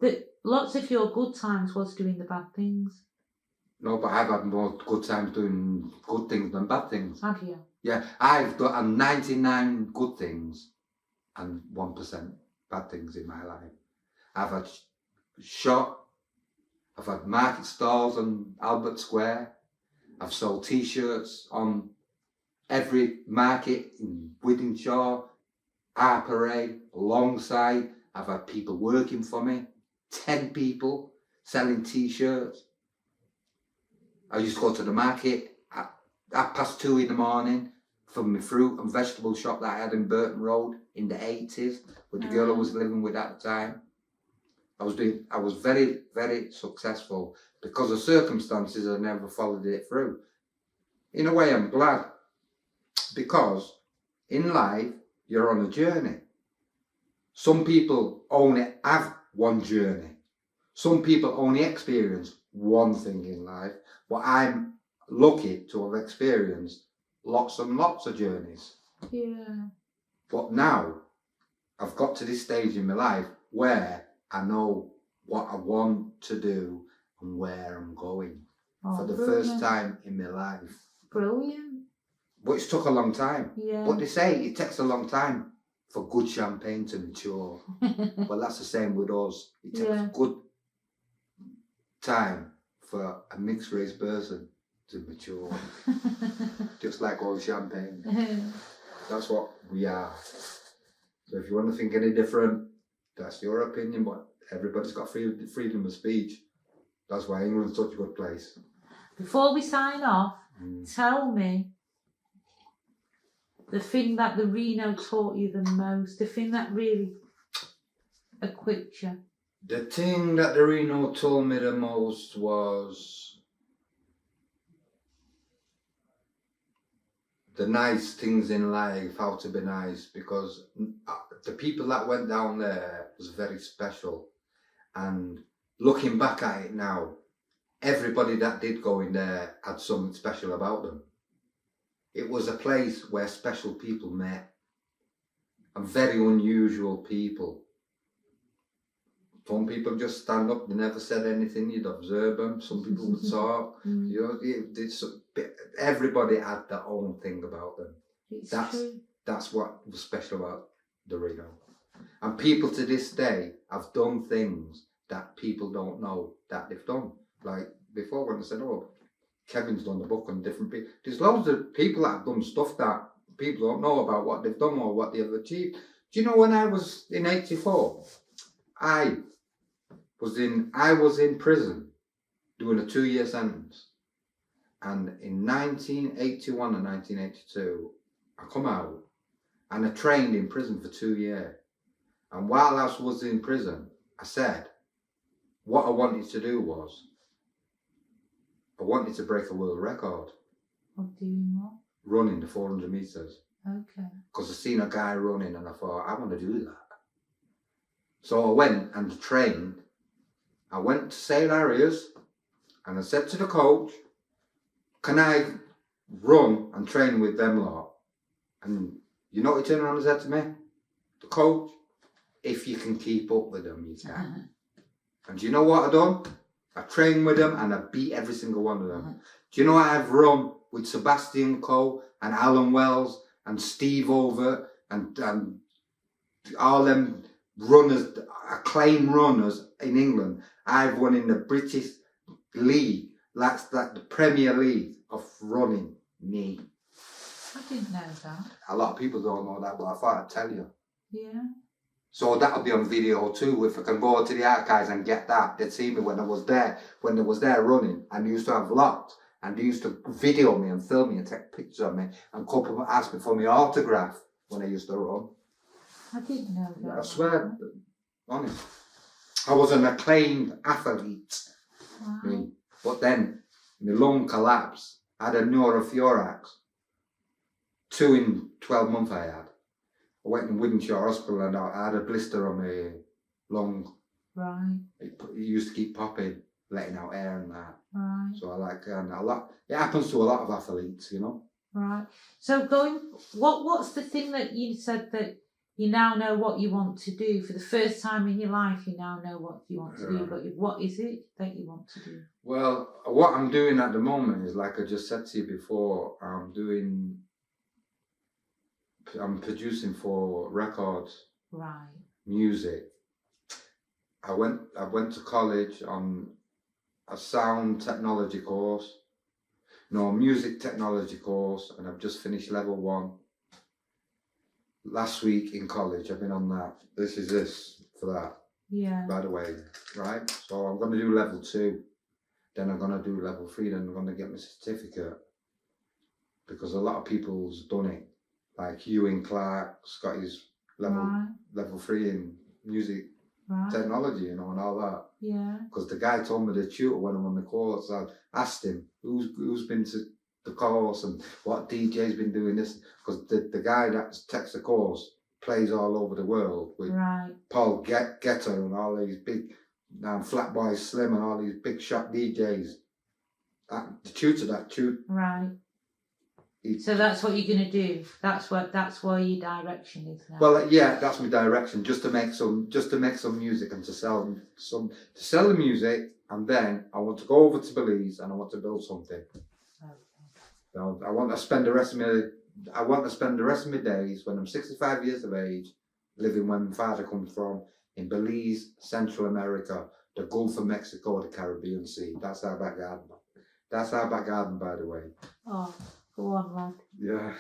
that lots of your good times was doing the bad things. No, but I've had more good times doing good things than bad things. Have you? Yeah, I've done 99 good things and 1% bad things in my life. I've had shop, I've had market stalls on Albert Square, I've sold t-shirts on every market in Wythenshawe, Harperay, alongside. I've had people working for me, 10 people selling t-shirts. I used to go to the market at 2:30 in the morning for my fruit and vegetable shop that I had in Burton Road in the 80s with the girl I was living with at the time. I was very, very successful because of circumstances. I never followed it through. In a way, I'm glad, because in life, you're on a journey. Some people only have one journey. Some people only experience one thing in life, but I'm lucky to have experienced lots and lots of journeys. Yeah. But now, I've got to this stage in my life where I know what I want to do and where I'm going for the first time in my life. Brilliant. But it's took a long time. Yeah. But they say it takes a long time for good champagne to mature. Well, that's the same with us. It takes a good time for a mixed race person to mature. Just like all champagne. That's what we are. So if you want to think any different, that's your opinion, but everybody's got freedom of speech. That's why England's such a good place. Before we sign off, tell me the thing that the Reno taught you the most, the thing that really equipped you. The thing that the Reno told me the most was the nice things in life, how to be nice, because the people that went down there was very special. And looking back at it now, everybody that did go in there had something special about them. It was a place where special people met, and very unusual people. Some people just stand up, they never said anything, you'd observe them. Some people would talk. You know, everybody had their own thing about them. That's what was special about the Reno. And people to this day have done things that people don't know that they've done. Like before when I said, oh, Kevin's done the book on different people. There's loads of people that have done stuff that people don't know about what they've done or what they've achieved. Do you know when I was in 84, I was in prison doing a 2-year sentence. And in 1981 and 1982, I come out and I trained in prison for 2 years. And while I was in prison, I said, what I wanted to do was, I wanted to break a world record. Of doing what? Running the 400 metres. Okay. Because I seen a guy running and I thought, I want to do that. So I went and trained. I went to sale areas and I said to the coach, can I run and train with them lot? And you know what he turned around and said to me? The coach, if you can keep up with them, you can. And do you know what I done? I trained with them and I beat every single one of them. Do you know what I've run with Sebastian Coe and Alan Wells and Steve Overt and all them runners, acclaimed runners in England? I've won in the British League. That's like the Premier League of running. Me. I didn't know that. A lot of people don't know that, but I thought I'd tell you. Yeah. So that'll be on video too. If I can go to the archives and get that, they'd see me when I was there running, and they used to have locked, and they used to video me and film me and take pictures of me, and couple ask me for my autograph when I used to run. I didn't know that. I swear, honest. I was an acclaimed athlete. Wow. Me. But then my lung collapsed. I had a neurothorax. 2 in 12 months I had. I went in Wythenshawe Hospital and I had a blister on my lung. Right. It used to keep popping, letting out air and that. Right. So I and a lot. It happens to a lot of athletes, you know. Right. So what's the thing that you said that you now know what you want to do for the first time in your life? You now know what you want to do. But what is it that you want to do? Well, what I'm doing at the moment is, like I just said to you before, I'm producing for records, right? Music. I went to college on a sound technology course, music technology course, and I've just finished level 1. Last week in college, I've been on that. This is for that. Yeah. By the way, right? So I'm going to do level 2. Then I'm going to do level 3. Then I'm going to get my certificate. Because a lot of people's done it. Like Ewan Clark's got his level 3 in music technology, and all that. Yeah. Because the guy told me, the tutor, when I'm on the course, I asked him who's been to the course and what DJ's been doing this. Because the guy that takes the course plays all over the world with Paul Getter and all these big Flatboy Slim and all these big shot DJs. The tutor. Right. So that's what you're going to do. That's where your direction is now. Well, yeah, that's my direction. Just to make some music and to sell the music, and then I want to go over to Belize and I want to build something. Okay. So I want to spend the rest of my days when I'm 65 years of age, living where my father comes from, in Belize, Central America, the Gulf of Mexico, the Caribbean Sea. That's our back garden. That's our back garden, by the way. Oh. Go on, lad. Yeah.